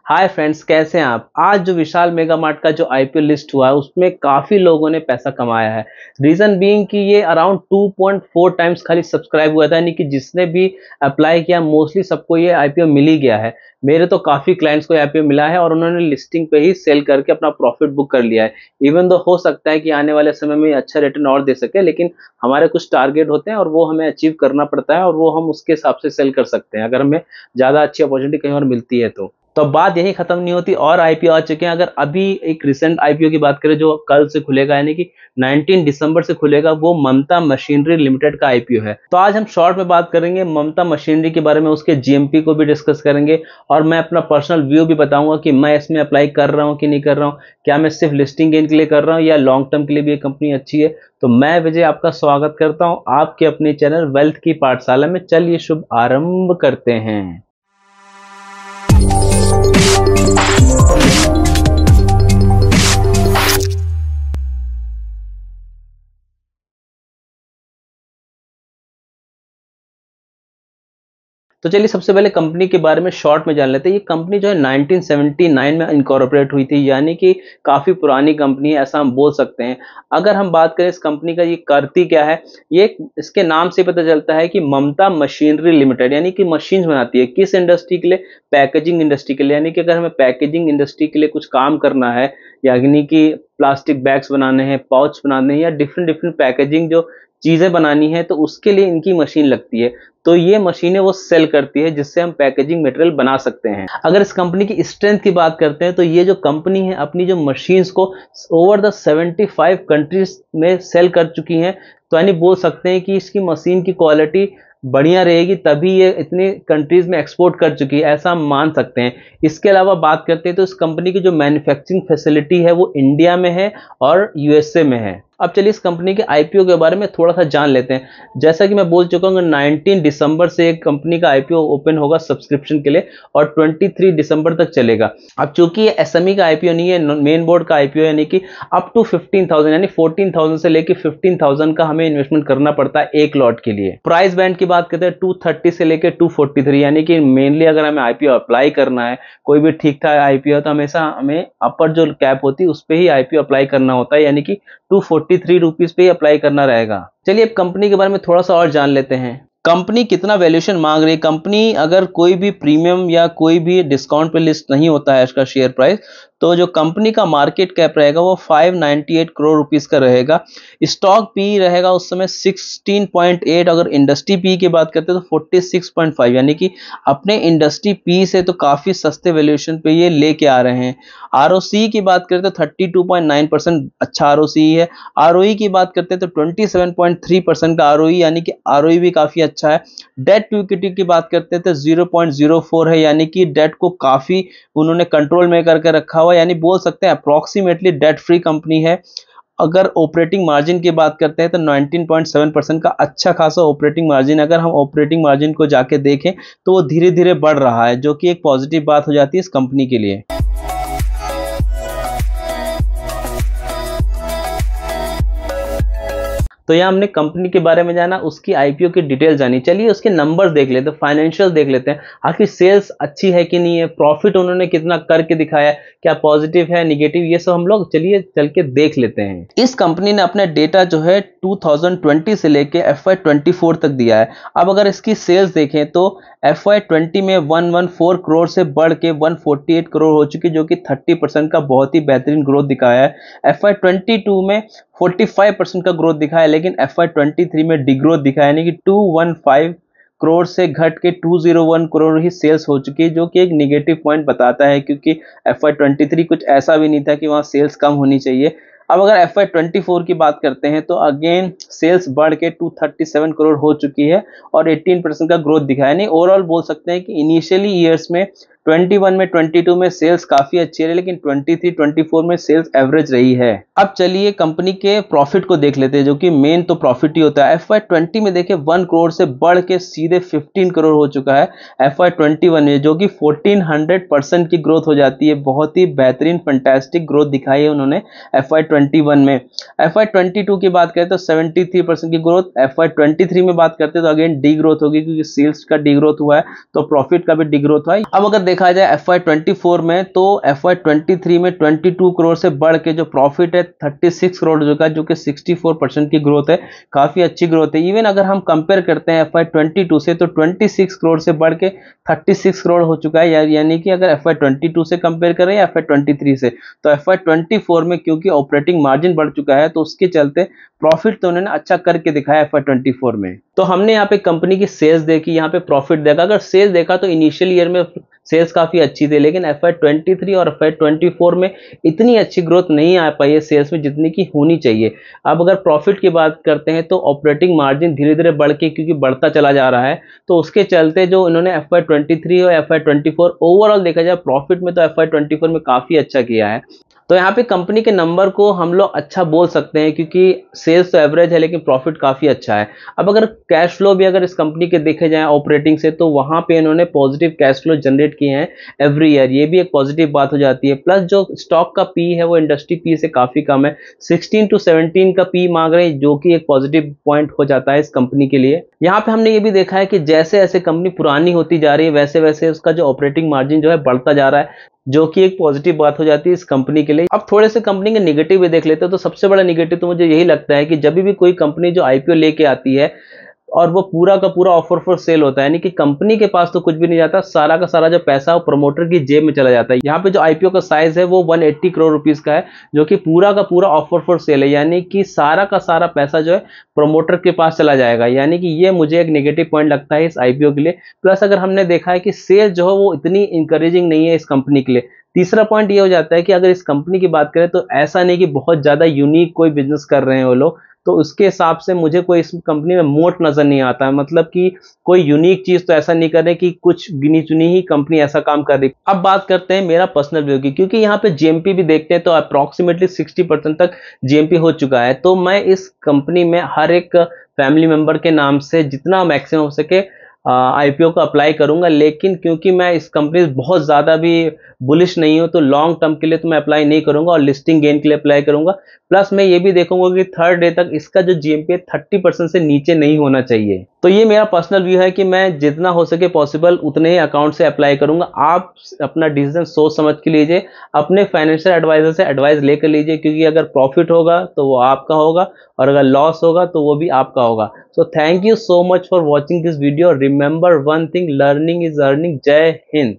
Hi friends, कैसे हैं आप। आज जो विशाल मेगा मार्ट का जो आईपीओ लिस्ट हुआ है उसमें काफ़ी लोगों ने पैसा कमाया है। रीज़न बीइंग कि ये अराउंड 2.4 टाइम्स खाली सब्सक्राइब हुआ था, यानी कि जिसने भी अप्लाई किया मोस्टली सबको ये आईपीओ मिल ही गया है। मेरे तो काफ़ी क्लाइंट्स को आईपीओ मिला है और उन्होंने लिस्टिंग पे ही सेल करके अपना प्रॉफिट बुक कर लिया है। इवन दो हो सकता है कि आने वाले समय में अच्छा रिटर्न और दे सके, लेकिन हमारे कुछ टारगेट होते हैं और वो हमें अचीव करना पड़ता है और वो हम उसके हिसाब से सेल कर सकते हैं अगर हमें ज़्यादा अच्छी अपॉर्चुनिटी कहीं और मिलती है तो अब बात यही खत्म नहीं होती और आईपीओ आ चुके हैं। अगर अभी एक रिसेंट आईपीओ की बात करें जो कल से खुलेगा, यानी कि 19 दिसंबर से खुलेगा, वो ममता मशीनरी लिमिटेड का आईपीओ है। तो आज हम शॉर्ट में बात करेंगे ममता मशीनरी के बारे में, उसके जीएमपी को भी डिस्कस करेंगे और मैं अपना पर्सनल व्यू भी बताऊंगा कि मैं इसमें अप्लाई कर रहा हूँ कि नहीं कर रहा हूँ, क्या मैं सिर्फ लिस्टिंग गेन के लिए कर रहा हूँ या लॉन्ग टर्म के लिए भी ये कंपनी अच्छी है। तो मैं विजय आपका स्वागत करता हूँ आपके अपने चैनल वेल्थ की पाठशाला में। चलिए शुभ आरंभ करते हैं। तो चलिए सबसे पहले कंपनी के बारे में शॉर्ट में जान लेते हैं। ये कंपनी जो है 1979 में इनकॉर्पोरेट हुई थी, यानी कि काफ़ी पुरानी कंपनी है ऐसा हम बोल सकते हैं। अगर हम बात करें इस कंपनी का ये करती क्या है, ये इसके नाम से पता चलता है कि ममता मशीनरी लिमिटेड, यानी कि मशीन्स बनाती है। किस इंडस्ट्री के लिए? पैकेजिंग इंडस्ट्री के लिए। यानी कि अगर हमें पैकेजिंग इंडस्ट्री के लिए कुछ काम करना है, यानी कि प्लास्टिक बैग्स बनाने हैं, पाउच बनाने हैं या डिफरेंट डिफरेंट पैकेजिंग जो चीज़ें बनानी है, तो उसके लिए इनकी मशीन लगती है। तो ये मशीनें वो सेल करती है जिससे हम पैकेजिंग मटेरियल बना सकते हैं। अगर इस कंपनी की स्ट्रेंथ की बात करते हैं तो ये जो कंपनी है अपनी जो मशीन्स को ओवर द 75 कंट्रीज में सेल कर चुकी हैं। तो यानी बोल सकते हैं कि इसकी मशीन की क्वालिटी बढ़िया रहेगी तभी ये इतनी कंट्रीज में एक्सपोर्ट कर चुकी है, ऐसा हम मान सकते हैं। इसके अलावा बात करते हैं तो इस कंपनी की जो मैन्युफैक्चरिंग फैसिलिटी है वो इंडिया में है और यूएसए में है। अब चलिए इस कंपनी के आईपीओ के बारे में थोड़ा सा जान लेते हैं। जैसा कि मैं बोल चुका हूँ 19 दिसंबर से एक कंपनी का आईपीओ ओपन होगा सब्सक्रिप्शन के लिए और 23 दिसंबर तक चलेगा। अब चूंकि ये एसएमई का आईपीओ नहीं है, मेन बोर्ड का आईपीओ, यानी कि अप टू 15,000 यानी 14,000 से लेके 15,000 का हमें इन्वेस्टमेंट करना पड़ता है एक लॉट के लिए। प्राइस बैंड की बात करते हैं 230 से लेके 243, यानी कि मेनली अगर हमें आईपीओ अप्लाई करना है, कोई भी ठीक ठाक आईपीओ, तो हमेशा हमें अपर जो कैप होती है उस पर ही आईपीओ अप्लाई करना होता है, यानी कि 243 रुपीज पे ही अप्लाई करना रहेगा। चलिए अब कंपनी के बारे में थोड़ा सा और जान लेते हैं। कंपनी कितना वैल्यूएशन मांग रही है। कंपनी अगर कोई भी प्रीमियम या कोई भी डिस्काउंट पे लिस्ट नहीं होता है इसका शेयर प्राइस, तो जो कंपनी का मार्केट कैप रहेगा वो 598 करोड़ रुपीस का रहेगा। स्टॉक पी रहेगा उस समय 16.8। अगर इंडस्ट्री पी की बात करते हैं तो 46.5, यानी कि अपने इंडस्ट्री पी से तो काफी सस्ते वैल्यूएशन पे ये लेके आ रहे हैं। आरओसी की बात करते हैं तो 32.9% अच्छा आरओसी है। आरओई की बात करते हैं तो 27.3% का आरओई, यानी कि आरओई भी काफी अच्छा है। डेट टू इक्विटी की बात करते हैं तो 0.04 है, यानी कि डेट को काफी उन्होंने कंट्रोल में करके रखा हुआ, यानी बोल सकते हैं अप्रोक्सीमेटली डेट फ्री कंपनी है। अगर ऑपरेटिंग मार्जिन की बात करते हैं तो 19.7% का अच्छा खासा ऑपरेटिंग मार्जिन। अगर हम ऑपरेटिंग मार्जिन को जाके देखें तो वो धीरे धीरे बढ़ रहा है, जो कि एक पॉजिटिव बात हो जाती है इस कंपनी के लिए। तो यहाँ हमने कंपनी के बारे में जाना, उसकी आईपीओ की डिटेल जानी। चलिए उसके नंबर्स देख लेते हैं, फाइनेंशियल देख लेते हैं, आखिर सेल्स अच्छी है कि नहीं है, प्रॉफिट उन्होंने कितना करके दिखाया, क्या पॉजिटिव है निगेटिव, ये सब हम लोग चलिए चल के देख लेते हैं। इस कंपनी ने अपने डेटा जो है 2020 से लेके FY24 तक दिया है। अब अगर इसकी सेल्स देखें तो FY20 में 114 करोड़ से बढ़ के 148 करोड़ हो चुकी, जो कि 30% का बहुत ही बेहतरीन ग्रोथ दिखाया है। FY22 में 45% का ग्रोथ दिखाया, लेकिन FY23 में डिग्रोथ दिखाया, यानी कि 215 करोड़ से घट के 201 करोड़ ही सेल्स हो चुकी है, जो कि एक निगेटिव पॉइंट बताता है, क्योंकि FY23 कुछ ऐसा भी नहीं था कि वहाँ सेल्स कम होनी चाहिए। अब अगर FY24 की बात करते हैं तो अगेन सेल्स बढ़ के 237 करोड़ हो चुकी है और 18% का ग्रोथ दिखाया। नहीं, ओवरऑल बोल सकते हैं कि इनिशियली ईयर्स में 21 में 22 में सेल्स काफी अच्छी है, लेकिन 23 24 में सेल्स एवरेज रही है। अब चलिए कंपनी के प्रॉफिट को देख लेते हैं, जो कि मेन तो प्रॉफिट ही होता है। FY20 में देखे 1 करोड़ से बढ़ के सीधे 15 करोड़ हो चुका है FY21 में, जो कि 1400% की ग्रोथ हो जाती है। बहुत ही बेहतरीन फंटास्टिक ग्रोथ दिखाई है उन्होंने FY21 में। FY22 की बात करें तो 73% की ग्रोथ। FY23 में बात करते हैं तो अगेन डी ग्रोथ होगी, क्योंकि सेल्स का डी ग्रोथ हुआ है तो प्रॉफिट का भी डी ग्रोथ हुआ है। अब अगर देखा जाए FY24 में, तो FY23 में 22 करोड़ से बढ़ के जो प्रॉफिट है 36 करोड़ हो चुका है, जो कि 64% की ग्रोथ है। काफ़ी अच्छी ग्रोथ है। इवन अगर हम कंपेयर करते हैं FY22 से, तो 26 करोड़ से बढ़ के 36 करोड़ हो चुका है। यानी कि अगर FY22 से कंपेयर करें या FY23 से, तो FY24 में क्योंकि ऑपरेटिंग मार्जिन बढ़ चुका है, तो उसके चलते प्रॉफिट तो उन्होंने अच्छा करके दिखाया FY24 में। तो हमने यहाँ पे कंपनी की सेल्स देखी, यहाँ पे प्रॉफिट देखा। अगर सेल्स देखा तो इनिशियल ईयर में सेल्स काफी अच्छी थी, लेकिन FY23 और FY24 में इतनी अच्छी ग्रोथ नहीं आ पाई है सेल्स में जितनी की होनी चाहिए। अब अगर प्रॉफिट की बात करते हैं, तो ऑपरेटिंग मार्जिन धीरे धीरे बढ़ के, क्योंकि बढ़ता चला जा रहा है, तो उसके चलते जो इन्होंने FY23 और FY24 ओवरऑल देखा जाए प्रॉफिट में, तो FY24 में काफी अच्छा किया है। तो यहाँ पे कंपनी के नंबर को हम लोग अच्छा बोल सकते हैं, क्योंकि सेल्स तो एवरेज है लेकिन प्रॉफिट काफ़ी अच्छा है। अब अगर कैश फ्लो भी अगर इस कंपनी के देखे जाए ऑपरेटिंग से, तो वहाँ पे इन्होंने पॉजिटिव कैश फ्लो जनरेट किए हैं एवरी ईयर, ये भी एक पॉजिटिव बात हो जाती है। प्लस जो स्टॉक का पी है वो इंडस्ट्री पी से काफ़ी कम है, 16 to 17 का पी मांग रहे हैं, जो कि एक पॉजिटिव पॉइंट हो जाता है इस कंपनी के लिए। यहाँ पे हमने ये भी देखा है कि जैसे जैसे कंपनी पुरानी होती जा रही है, वैसे वैसे उसका जो ऑपरेटिंग मार्जिन जो है बढ़ता जा रहा है, जो कि एक पॉजिटिव बात हो जाती है इस कंपनी के लिए। अब थोड़े से कंपनी के नेगेटिव भी देख लेते हैं, तो सबसे बड़ा नेगेटिव तो मुझे यही लगता है कि जब भी कोई कंपनी जो आईपीओ लेके आती है और वो पूरा का पूरा ऑफर फॉर सेल होता है, यानी कि कंपनी के पास तो कुछ भी नहीं जाता, सारा का सारा जो पैसा वो प्रमोटर की जेब में चला जाता है। यहाँ पे जो आईपीओ का साइज है वो 180 करोड़ रुपीस का है, जो कि पूरा का पूरा ऑफर फॉर सेल है, यानी कि सारा का सारा पैसा जो है प्रमोटर के पास चला जाएगा। यानी कि ये मुझे एक नेगेटिव पॉइंट लगता है इस आईपीओ के लिए। प्लस अगर हमने देखा है कि सेल जो है वो इतनी इंकरेजिंग नहीं है इस कंपनी के लिए। तीसरा पॉइंट ये हो जाता है कि अगर इस कंपनी की बात करें, तो ऐसा नहीं कि बहुत ज्यादा यूनिक कोई बिजनेस कर रहे हैं वो लोग, तो उसके हिसाब से मुझे कोई इस कंपनी में मोट नजर नहीं आता है। मतलब कि कोई यूनिक चीज तो ऐसा नहीं कर रहे कि कुछ गिनी चुनी ही कंपनी ऐसा काम कर रही। अब बात करते हैं मेरा पर्सनल व्यू की, क्योंकि यहाँ पे जीएमपी भी देखते हैं तो अप्रोक्सीमेटली 60% तक जीएमपी हो चुका है। तो मैं इस कंपनी में हर एक फैमिली मेंबर के नाम से जितना मैक्सिमम हो सके आईपीओ को अप्लाई करूंगा। लेकिन क्योंकि मैं इस कंपनी से बहुत ज़्यादा भी बुलिश नहीं हूं, तो लॉन्ग टर्म के लिए तो मैं अप्लाई नहीं करूंगा और लिस्टिंग गेन के लिए अप्लाई करूंगा। प्लस मैं ये भी देखूंगा कि थर्ड डे तक इसका जो जीएमपी है 30% से नीचे नहीं होना चाहिए। तो ये मेरा पर्सनल व्यू है कि मैं जितना हो सके पॉसिबल उतने ही अकाउंट से अप्लाई करूंगा। आप अपना डिसीजन सोच समझ के लीजिए, अपने फाइनेंशियल एडवाइजर से एडवाइस लेकर लीजिए, क्योंकि अगर प्रॉफिट होगा तो वो आपका होगा और अगर लॉस होगा तो वो भी आपका होगा। So thank you so much for watching this video. Remember one thing, learning is earning. जय हिंद।